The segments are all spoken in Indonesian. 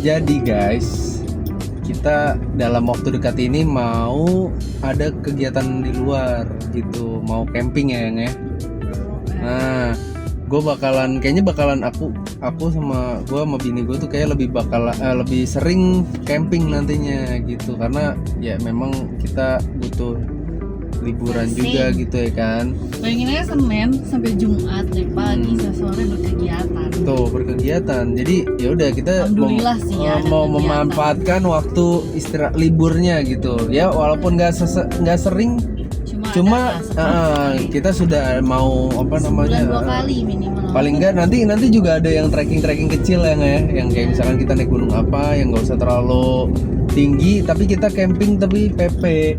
Jadi guys, kita dalam waktu dekat ini mau ada kegiatan di luar gitu, mau camping ya Yang ya. Nah, kayaknya bakalan aku sama bini gue tuh kayak lebih sering camping nantinya gitu, karena ya memang kita butuh liburan juga gitu ya kan. Bayangin aja Senin sampai Jumat dari pagi sampai sore berkegiatan. Tuh berkegiatan. Jadi ya udah kita Alhamdulillah sih ya, ada mau kegiatan. memanfaatkan waktu istirahat liburnya gitu. Ya walaupun nggak sering, cuma kita sudah mau sebulan 2 kali minimal. Paling enggak nanti juga ada yang trekking kecil ya nggak ya, yang kayak misalkan kita naik gunung apa yang nggak usah terlalu tinggi, tapi kita camping tapi PP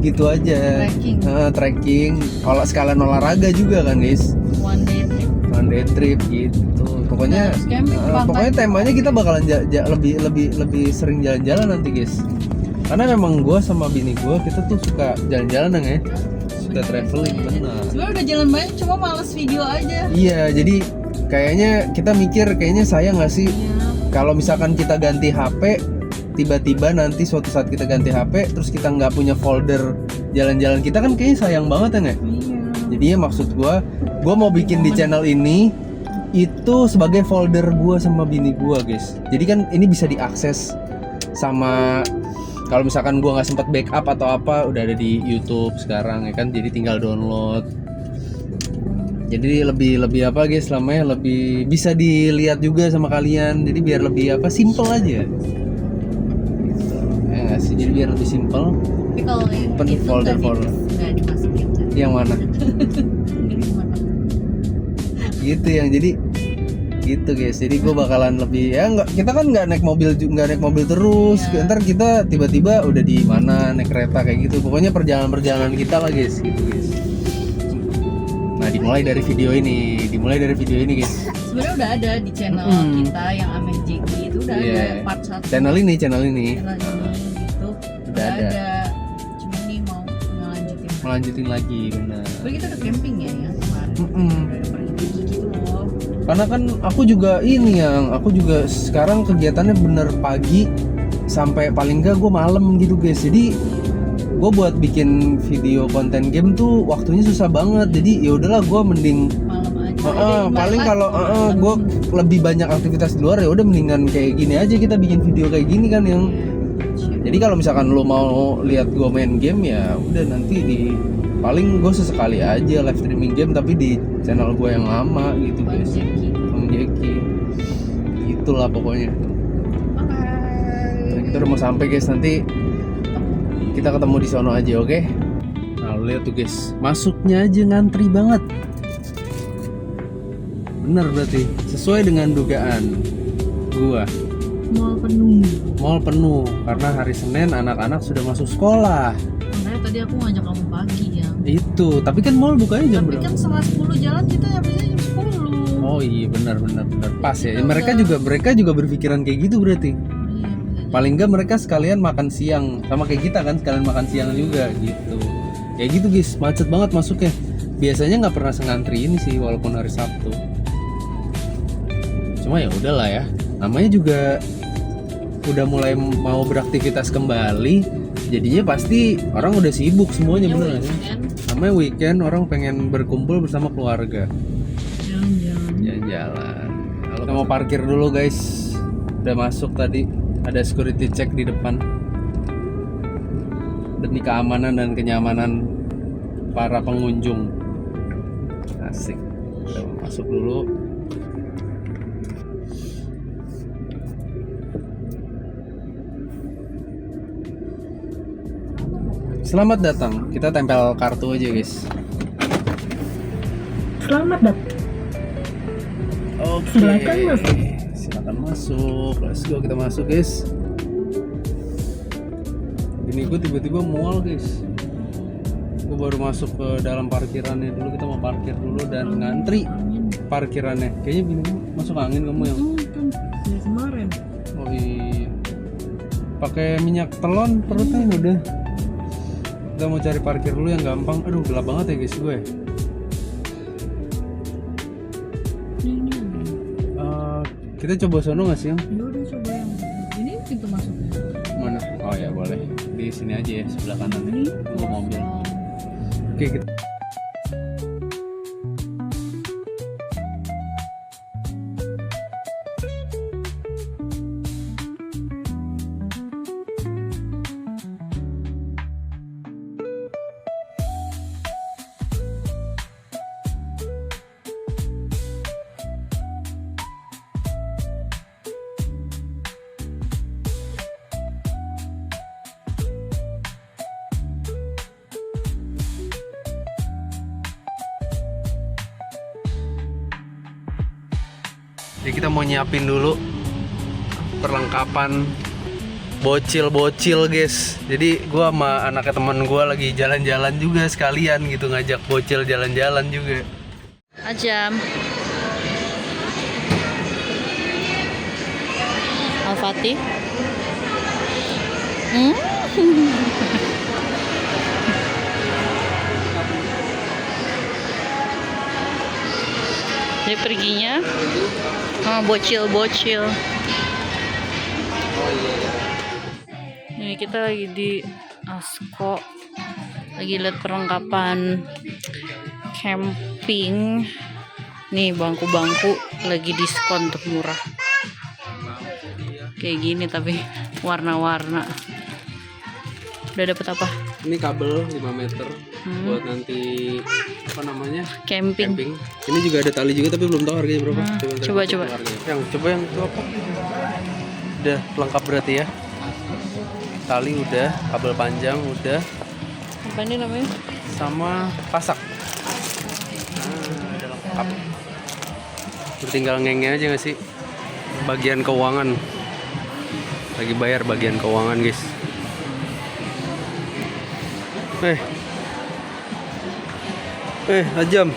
gitu aja. Trekking sekalian olahraga juga kan guys. One day trip gitu. Pokoknya temanya kita bakalan lebih sering jalan-jalan nanti guys. Karena memang gue sama bini gue kita tuh suka jalan-jalan ya, suka traveling benar. Sebenarnya udah jalan banyak, cuma males video aja. Iya, jadi kayaknya kita mikir kayaknya sayang nggak sih kalau misalkan kita ganti HP, tiba-tiba nanti suatu saat kita ganti HP, terus kita nggak punya folder jalan-jalan kita, kan kayaknya sayang banget ya nggak? Iya. Jadinya maksud gue mau bikin di channel ini itu sebagai folder gue sama bini gue guys. Jadi kan ini bisa diakses sama, kalau misalkan gue nggak sempat backup atau apa, udah ada di YouTube sekarang ya kan, jadi tinggal download. Jadi lebih apa guys, lamanya lebih bisa dilihat juga sama kalian. Jadi biar lebih simple aja. Gitu. Ya nggak sih, jadi biar lebih simple. Tapi kalau itu folder nggak dimasukin kan? Yang mana? Gitu yang jadi gitu guys. Jadi gue bakalan lebih kita kan nggak naik mobil terus. Ntar kita tiba-tiba udah di mana naik kereta kayak gitu. Pokoknya perjalanan kita lah guys gitu guys. Nah dimulai dari video ini guys. Sebenarnya udah ada di channel kita yang Amen Jeki itu udah ada part 1. Channel ini gitu udah ada. Cuma nih mau melanjutin lagi benar. Tapi kita udah camping ya kemarin. Udah pergi gitu loh. Karena kan aku juga sekarang kegiatannya bener pagi sampai paling enggak gue malam gitu guys. Jadi gue buat bikin video konten game tuh waktunya susah banget. Jadi ya udahlah gue mending malam aja. Paling kalau gue lebih banyak aktivitas di luar, ya udah mendingan kayak gini aja kita bikin video kayak gini kan yang. Jadi kalau misalkan lo mau lihat gue main game ya udah nanti paling gue sesekali aja live streaming game tapi di channel gue yang lama gitu guys. Bang Jeki. Itulah pokoknya. Nah, kita udah mau sampai guys, nanti kita ketemu di sono aja, oke? Nah, lu lihat tuh guys, masuknya aja ngantri banget. Bener berarti, sesuai dengan dugaan gua. Mall penuh karena hari Senin anak-anak sudah masuk sekolah. Makanya tadi aku ngajak kamu pagi ya. Itu, tapi kan mall bukanya jam berapa? Tapi kan setengah 10 jalan kita nyampe jam 10. Oh iya benar pas ya. Mereka juga berpikiran kayak gitu berarti. Paling enggak mereka sekalian makan siang sama kayak kita kan, sekalian makan siang juga gitu. Kayak gitu guys, macet banget masuknya. Biasanya nggak pernah sengantri ini sih walaupun hari Sabtu. Cuma ya udahlah ya. Namanya juga udah mulai mau beraktivitas kembali, jadinya pasti orang udah sibuk semuanya bener kan? Namanya weekend, orang pengen berkumpul bersama keluarga. Jalan-jalan. Kalau kita mau parkir dulu guys, udah masuk tadi. Ada security check di depan demi keamanan dan kenyamanan para pengunjung. Asik. Kita masuk dulu. Selamat datang. Kita tempel kartu aja guys. Selamat datang. Oke. Silakan masuk. Let's go, kita masuk guys. Ini gue tiba-tiba mual guys. Gue baru masuk ke dalam parkirannya dulu. Kita mau parkir dulu dan ngantri parkirannya. Kayaknya bini gue masuk angin kamu yang. Kan dari kemarin. Oh iya. Pakai minyak telon perutnya udah. Kita mau cari parkir dulu yang gampang. Aduh gelap banget ya guys gue. Kita coba sono nggak sih yang? Ya udah coba yang pintu masuknya. Mana? Oh ya boleh. Di sini aja ya, sebelah kanan nih. Tunggu mobil. Oke, kita. Jadi kita mau nyiapin dulu perlengkapan bocil-bocil guys. Jadi gua sama anaknya teman gua lagi jalan-jalan juga sekalian gitu, ngajak bocil jalan-jalan juga. Ajam. Al-Fatih. Dia perginya sama bocil-bocil. Ini kita lagi di Asko, lagi lihat perlengkapan camping. Nih bangku-bangku lagi diskon tuh, murah. Kayak gini tapi warna-warna. Udah dapet apa? Ini kabel 5 meter buat nanti apa namanya? Camping. Ini juga ada tali juga tapi belum tahu harganya berapa. Coba. Yang itu apa? Udah lengkap berarti ya. Tali udah, kabel panjang udah. Apa ini namanya? Sama pasak. Nah, udah lengkap. Tinggal ngenge aja nggak sih? Bagian keuangan. Lagi bayar bagian keuangan guys. Ajam.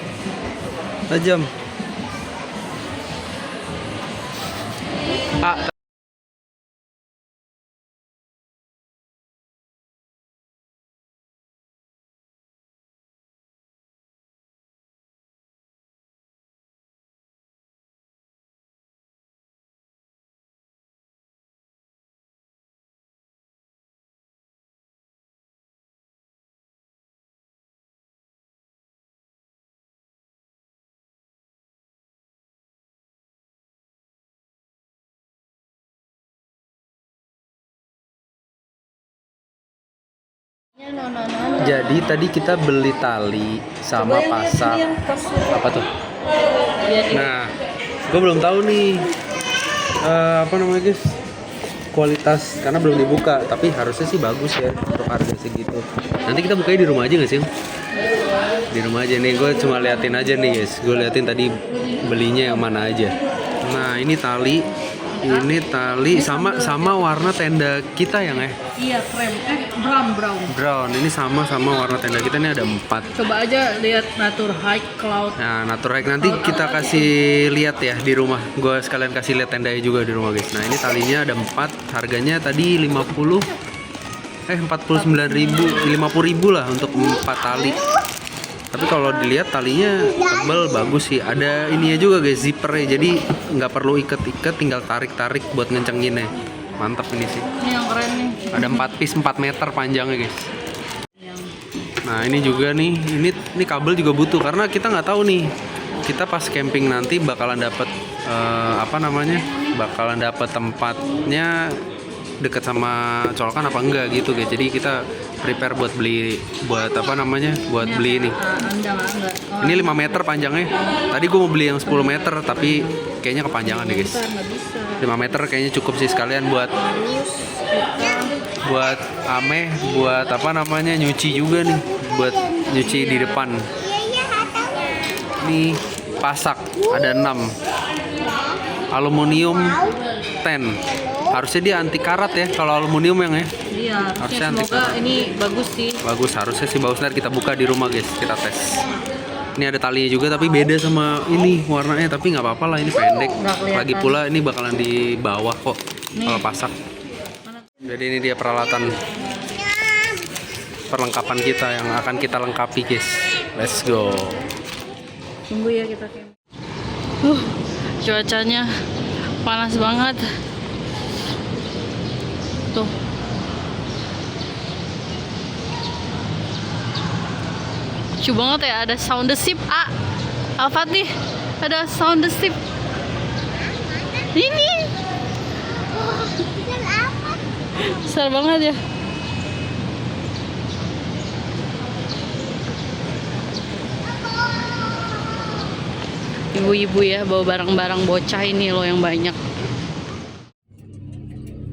Jadi tadi kita beli tali sama pasak. Apa tuh? Nah, gue belum tahu nih apa namanya guys, kualitas karena belum dibuka. Tapi harusnya sih bagus ya untuk harga segitu. Nanti kita bukanya di rumah aja nggak sih? Di rumah aja nih. Gue cuma liatin aja nih guys. Gue liatin tadi belinya yang mana aja. Nah ini tali. Ini tali sama warna tenda kita ya nggak? Iya, krem. Brown. Ini sama warna tenda kita, ini ada 4. Coba aja lihat Nature Hike Cloud. Nah, Nature Hike nanti kita kasih lihat ya di rumah. Gue sekalian kasih lihat tendanya juga di rumah guys. Nah ini talinya ada 4. Harganya tadi 49.000, 50.000 lah untuk 4 tali. Tapi kalau dilihat talinya tebal, bagus sih. Ada ininya juga guys, zippernya. Jadi nggak perlu iket-iket, tinggal tarik-tarik buat ngencenginnya. Mantap ini sih. Ini yang keren nih. Ada 4 piece 4 meter panjangnya guys. Nah ini juga nih, ini kabel juga butuh karena kita nggak tahu nih. Kita pas camping nanti bakalan dapet bakalan dapet tempatnya deket sama colokan apa enggak gitu guys. Jadi kita prepare buat beli ini. Ini 5 meter panjangnya. Tadi gue mau beli yang 10 meter tapi kayaknya kepanjangan deh guys. 5 meter kayaknya cukup sih, sekalian buat Ameh, buat nyuci juga nih, buat nyuci di depan. Ini pasak ada 6. Aluminium 10. Harusnya dia anti karat ya kalau aluminium yang ya. Iya, harusnya semoga ini bagus sih. Bagus, harusnya sih bagus. Nanti kita buka di rumah guys, kita tes. Ini ada talinya juga tapi beda sama ini warnanya, tapi nggak apa-apa lah, ini pendek. Lagi pula ini bakalan di bawah kok kalau pasak. Jadi ini dia peralatan perlengkapan kita yang akan kita lengkapi guys. Let's go. Tunggu ya kita. Cuacanya panas banget. Tuh. Lucu banget ya, ada sound the ship. Al-Fatih, ada sound the ship. Ini. Besar banget ya. Ibu-ibu ya bawa barang-barang bocah ini loh yang banyak.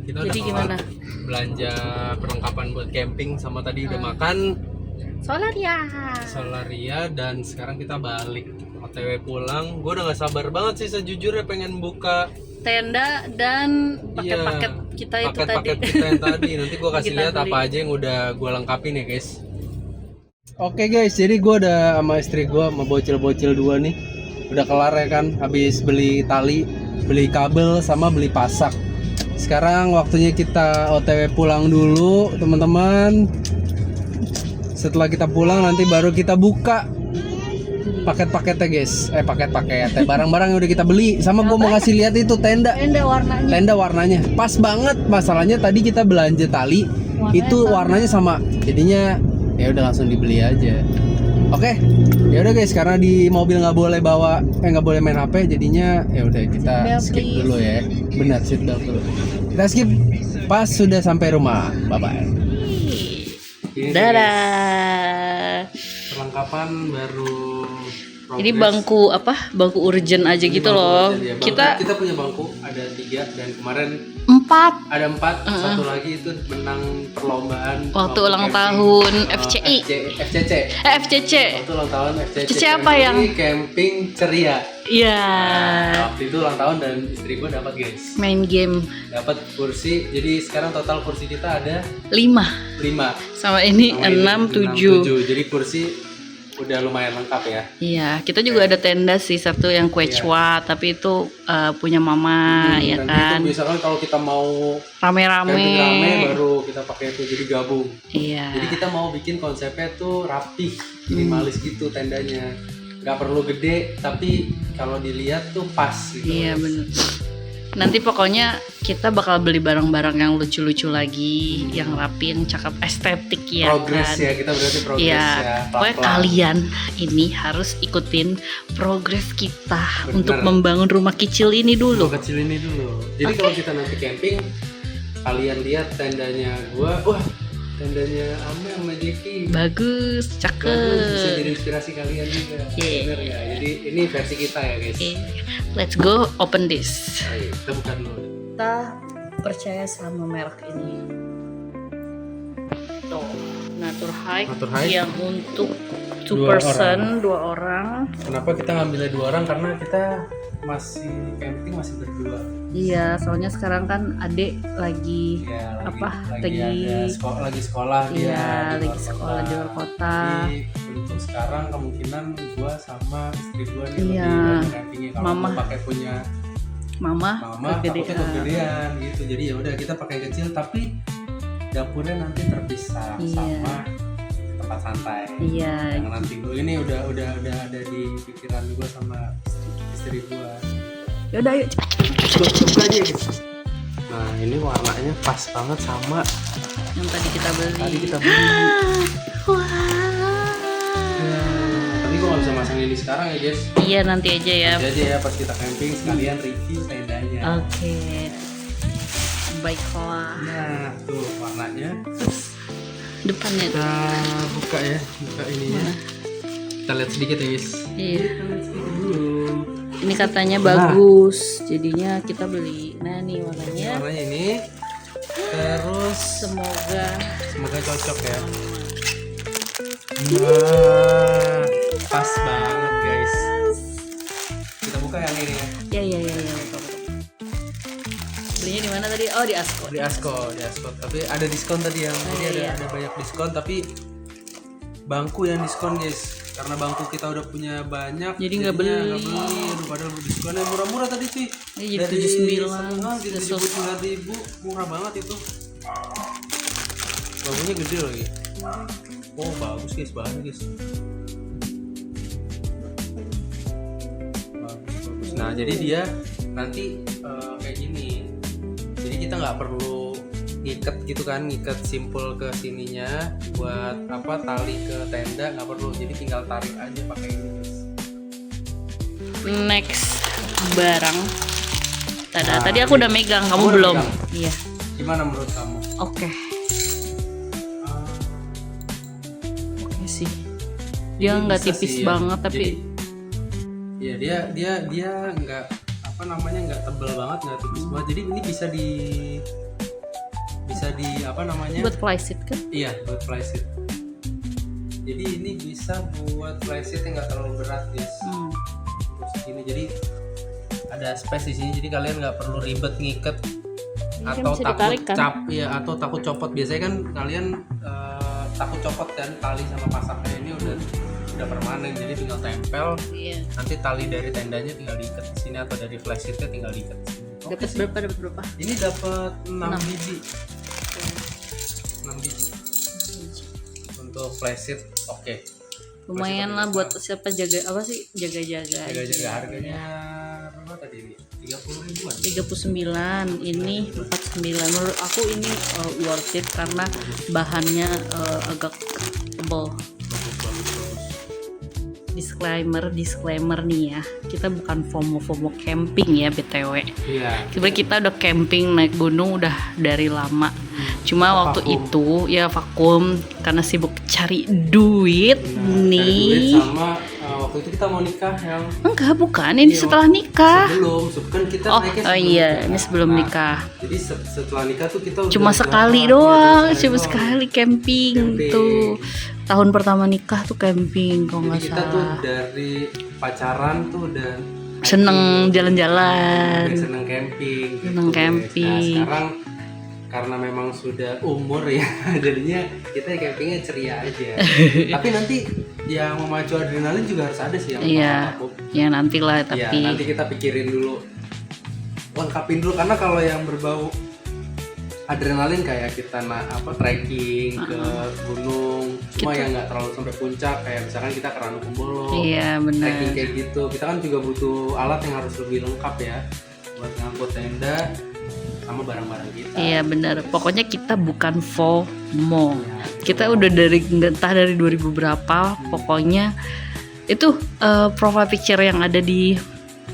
Kita Jadi udah gimana? belanja perlengkapan buat camping sama tadi udah makan Solaria dan sekarang kita balik OTW pulang. Gue udah gak sabar banget sih sejujurnya pengen buka Tenda dan paket-paket kita itu paket-paket tadi. kita yang tadi. Nanti gue kasih Kita lihat beli. apa aja yang udah gue lengkapin ya guys. Oke guys, jadi gue udah sama istri gue sama bocil-bocil dua nih udah kelar ya kan, habis beli tali, beli kabel sama beli pasak. Sekarang waktunya kita OTW pulang dulu teman-teman. Setelah kita pulang nanti baru kita buka paket-paketnya guys. Paket-paket barang-barang yang udah kita beli. Sama gue mau ngasih lihat itu tenda warnanya. tenda warnanya pas banget. Masalahnya tadi kita belanja tali itu warnanya sama, jadinya ya udah langsung dibeli aja. Oke, ya udah guys, karena di mobil nggak boleh bawa nggak boleh main HP, jadinya ya udah kita Seatbelt, skip please. dulu ya. Benar, seatbelt dulu. Kita skip pas sudah sampai rumah. Bye bye. Dadah. Perlengkapan baru. Ini bangku apa? Bangku urgent aja Ini gitu bangku loh. aja dia. Kita punya bangku ada 3 dan kemarin 4 ada 4. Satu lagi itu menang perlombaan waktu bangku ulang camping. tahun FCI. FCC. FCC. Waktu ulang tahun FCC. FCC apa yang? Camping ceria. Iya. Waktu itu ulang tahun dan istri gue dapat guys. Main game Dapat kursi. Jadi sekarang total kursi kita ada 5 5. sama ini 6 7. Jadi kursi udah lumayan lengkap ya. Iya, kita juga ada tenda sih, satu yang quechua, tapi itu punya mama ya Nanti kan. itu misalkan kalau kita mau Rame-rame. camping rame baru kita pakai itu, jadi gabung. Iya. Jadi kita mau bikin konsepnya tuh rapih, minimalis gitu tendanya. Nggak perlu gede, tapi kalau dilihat tuh pas gitu. Iya bener. Nanti pokoknya kita bakal beli barang-barang yang lucu-lucu lagi, yang rapi, yang cakep, estetik ya Progres kan. ya, kita berarti progres Iya, ya. pokoknya pelan-pelan. kalian ini harus ikutin progres kita Bener. untuk membangun rumah kecil ini dulu. Rumah kecil ini dulu. Jadi kalau kita nanti camping, kalian lihat tendanya gua, wah tendanya Ame sama Jeki. Bagus, Bagus, bisa cakep. jadi inspirasi kalian juga. Iya. Bener ya. Jadi ini versi kita ya guys. Oke, let's go open this. Ayo, kita buka dulu. Kita percaya sama merek ini. Tuh, Natur Hike Natur Hike. yang untuk 2 Dua person, 2 orang. Kenapa kita ngambilnya 2 orang? Karena kita masih camping masih berdua. Iya, soalnya sekarang kan adek lagi Ya, lagi ada lagi sekolah dia. iya, di lagi luar sekolah di luar kota. Jadi untuk sekarang kemungkinan gua sama istri gua nih Iya. lebih banyak campingnya. Kalau Mama. gua pakai punya Mama mama takutnya kegedean gitu. Jadi ya udah kita pakai kecil tapi dapurnya nanti terpisah Iya. sama tempat santai. Iya, Yang nanti gua ini udah ada di pikiran gua sama istri gua. yaudah yuk cepet. Buka aja gitu. Nah ini warnanya pas banget sama Yang tadi kita beli. tadi kita beli. Wah. Tapi gua nggak bisa masang ini sekarang ya guys. Iya, nanti aja ya. Nanti aja ya pas kita camping sekalian review tendanya. Oke. Baiklah. Nah tuh warnanya. Depannya. Kita buka ya, buka ininya. Kita lihat sedikit ya guys. Iya. Kita lihat sedikit dulu. Ini katanya bagus. Jadinya kita beli. Nah, nih warnanya. Warnanya ini. Terus Semoga cocok ya. Nah, pas banget guys. Kita buka yang ini ya. ya. Betul. Belinya di mana tadi? Oh, di Asko. Di Asko. Tapi ada diskon tadi yang jadi iya. ada banyak diskon tapi bangku yang diskon guys. Karena bangku kita udah punya banyak. Jadi nggak jadinya beli. nggak beli. Aduh, padahal diskonnya murah-murah tadi cuy. Ini jadi 79. Jadi 79.000 murah banget itu. Bangkunya gede lagi. Oh bagus guys, bahannya guys. Bagus. Nah jadi dia nanti kayak gini. Jadi kita nggak perlu ngiket gitu kan, ngiket simpul ke sininya buat apa tali ke tenda nggak perlu, jadi tinggal tarik aja pakai ini guys. Next barang. Nah, Tadi aku udah megang, kamu udah belum. megang. Iya. Gimana menurut kamu? Oke. Oke sih. Dia Ini nggak bisa tipis sih, ya. banget tapi Iya dia nggak apa namanya, nggak tebel banget, nggak tipis banget, jadi ini bisa di apa namanya, buat flysheet kan? iya buat flysheet. Jadi ini bisa buat flysheet yang nggak terlalu berat guys. Terus ini jadi ada space di sini, jadi kalian nggak perlu ribet ngiket Ini kan atau bisa takut ditarik, kan? atau takut copot. Biasanya kan kalian takut copot kan, tali sama pasaknya ini udah permanen, jadi tinggal tempel. Iya. Nanti tali dari tendanya tinggal diikat di sini atau dari flysheetnya tinggal diikat di sini. Oke Dapat sih. berapa? Ini dapat 6 6. biji. 6 biji untuk flysheet. Oke. Lumayan lah buat siapa jaga jaga-jaga. Jaga-jaga harganya berapa tadi ini? 30 ribuan. 39, ini 49. Menurut aku ini worth it karena bahannya agak tebal. Bagus. Disclaimer nih ya, kita bukan FOMO camping ya BTW. Iya. Sebenarnya kita udah camping naik gunung udah dari lama. Cuma waktu Vakum. itu ya vakum karena sibuk cari duit Cari nih. duit sama waktu itu kita mau nikah yang Enggak, bukan. Ini Iya, setelah nikah. sebelum kan kita Oh, naiknya oh sebelum iya, nikah. ini sebelum Nah, nikah. Jadi setelah nikah tuh kita Cuma udah sekali jalan, doang, iya, cuma doang. sekali camping tuh. Tahun pertama nikah tuh camping kalau Jadi nggak kita tuh salah. dari pacaran tuh udah Seneng hiking, jalan-jalan. seneng camping gitu, Seneng guys. camping. Nah sekarang karena memang sudah umur ya jadinya kita campingnya ceria aja. Tapi nanti yang memacu adrenalin juga harus ada sih yang Iya. aku. Ya nantilah Ya, tapi nanti kita pikirin dulu, lengkapin dulu, karena kalau yang berbau adrenalin kayak kita trekking ke gunung, cuma Kita- yang nggak terlalu sampai puncak, kayak misalkan kita ke Ranu Kumbolo, iya trekking benar. kayak gitu, kita kan juga butuh alat yang harus lebih lengkap ya buat ngangkut tenda sama barang-barang kita. Iya benar. Pokoknya kita bukan FOMO. Ya, Kita udah entah dari 2000 berapa, pokoknya itu profile picture yang ada di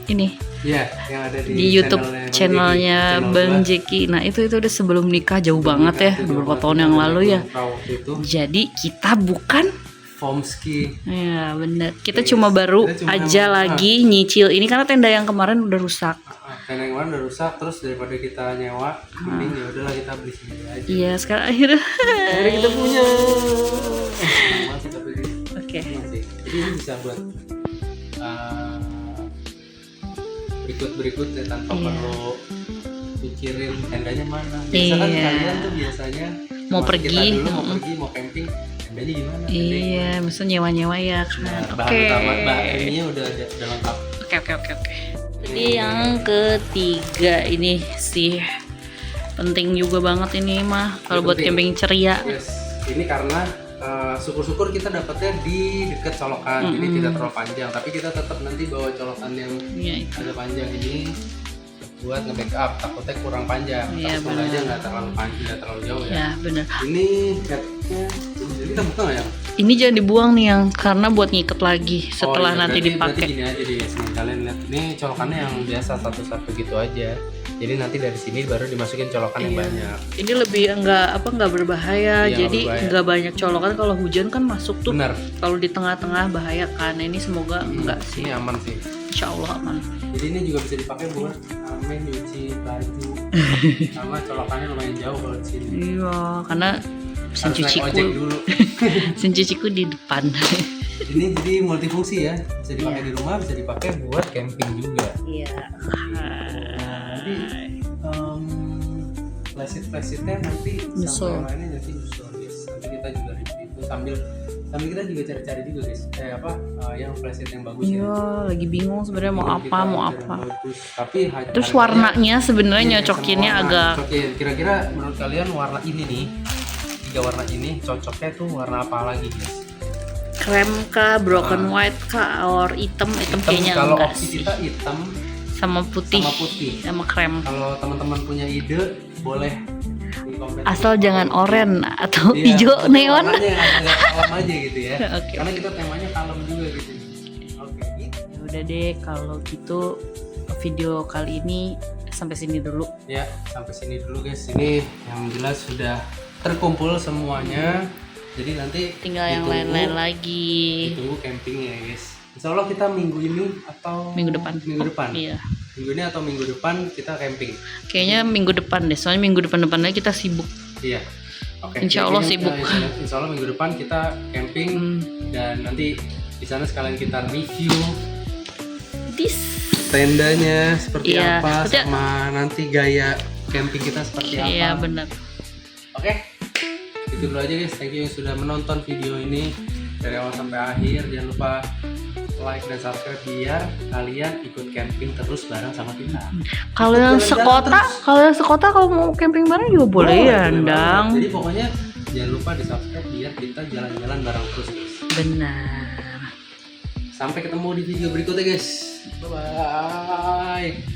ini ya, yang ada di YouTube channelnya Bang Jeki. Jeki. Nah itu udah sebelum nikah jauh banget ya, beberapa tahun yang lalu ya. Waktu itu Jadi kita bukan, Fomski. ya benar. Kita Yes. cuma baru Kita cuma aja yang- lagi nyicil ini karena tenda yang kemarin udah rusak. Tenda yang kemarin udah rusak, terus daripada kita nyewa, mending ya udahlah kita beli sendiri aja. Iya sekarang akhirnya. Akhirnya kita punya. Sama kita beli. Oke. Masih. Jadi ini bisa buat berikut-berikutnya tanpa Iya. perlu pikirin tendanya mana. Biasa kan Iya. kalian tuh biasanya Mau waktu pergi, kita dulu mau mm-mm. pergi, mau camping, tendanya gimana? Tendanya Iya, gimana? maksudnya nyewa-nyewa ya Nah, kan. bahan Oke. utama, bahannya udah lengkap. Oke. Jadi yang ketiga ini sih penting juga banget ini mah kalau buat Penting. camping ceria. Yes, ini karena syukur-syukur kita dapatnya di dekat colokan, jadi tidak terlalu panjang. Tapi kita tetap nanti bawa colokan yang Iya, itu. agak panjang ini buat nge-backup. Takutnya kurang panjang. Iya, Takut aja benar. nggak terlalu panjang, nggak terlalu jauh ya. Ya bener. Ini catnya, jadi kita buka nggak ya? Ini jangan dibuang nih yang karena buat ngiket lagi setelah Oh, iya, nanti berarti dipakai. gini aja deh, sini kalian lihat. Ini colokannya yang biasa satu-satu gitu aja. Jadi nanti dari sini baru dimasukin colokan yang Iya. banyak. Ini lebih nggak berbahaya. Iya, Jadi nggak berbahaya. nggak banyak colokan, kalau hujan kan masuk tuh. Benar. Kalau di tengah-tengah bahaya kan. Ini semoga enggak sih. Ini aman sih. Insya Allah aman. Jadi ini juga bisa dipakai buat main nyuci baju. Sama colokannya lumayan jauh kalau di sini. Iya, karena mesin Harus naik ojek cuciku, dulu. mesin cuciku di depan. Ini jadi multifungsi ya. Bisa dipakai di rumah, bisa dipakai buat camping juga. Iya. Jadi flashit-flashitnya nanti Nyusul. sama yang lainnya nanti nyusul guys. Nanti kita juga review itu sambil kita juga cari-cari juga guys. Yang flashit yang bagus ya. Iya, lagi bingung sebenarnya mau Jadi apa, kita mau cari apa. yang bagus. Tapi Terus harganya- warnanya sebenarnya Iya, nyocokinnya sama warna. agak Cocokin. Kira-kira menurut kalian warna ini nih, 3 warna ini cocoknya tuh warna apa lagi guys? krem kah, broken white kah, or hitam kayaknya Kalau enggak opsi sih. kita hitam Sama putih, sama putih. sama krem. Kalau teman-teman punya ide boleh di komen. Asal jangan oranye atau Iya, hijau pokoknya neon. warnanya yang agak kalem aja gitu ya. Oke. Karena kita temanya kalem juga gitu. Oke, gitu. Ya udah deh kalau gitu video kali ini sampai sini dulu. Ya, sampai sini dulu guys. Ini yang jelas sudah terkumpul semuanya. Jadi nanti Tinggal yang ditunggu- lain-lain lagi. Ditunggu campingnya guys. Insya Allah kita minggu ini atau Minggu depan. Minggu depan. Iya. Minggu ini atau minggu depan kita camping. Kayaknya minggu depan deh. Soalnya minggu depan lagi kita sibuk. Iya. Oke. Insya Allah jadi sibuk. Insya Allah minggu depan kita camping dan nanti di sana sekalian kita review This. tendanya seperti Iya, apa betul. sama nanti gaya camping kita seperti Iya apa. benar. Oke. Itu dulu aja guys. Thank you yang sudah menonton video ini dari awal sampai akhir. Jangan lupa like dan subscribe biar kalian ikut camping terus bareng sama kita. Kalau yang Jalan-jalan sekota, kalau mau camping bareng juga boleh ya, boleh Ndang. banget. Jadi pokoknya jangan lupa di subscribe biar kita jalan-jalan bareng terus guys. Benar. Sampai ketemu di video berikutnya guys. Bye bye.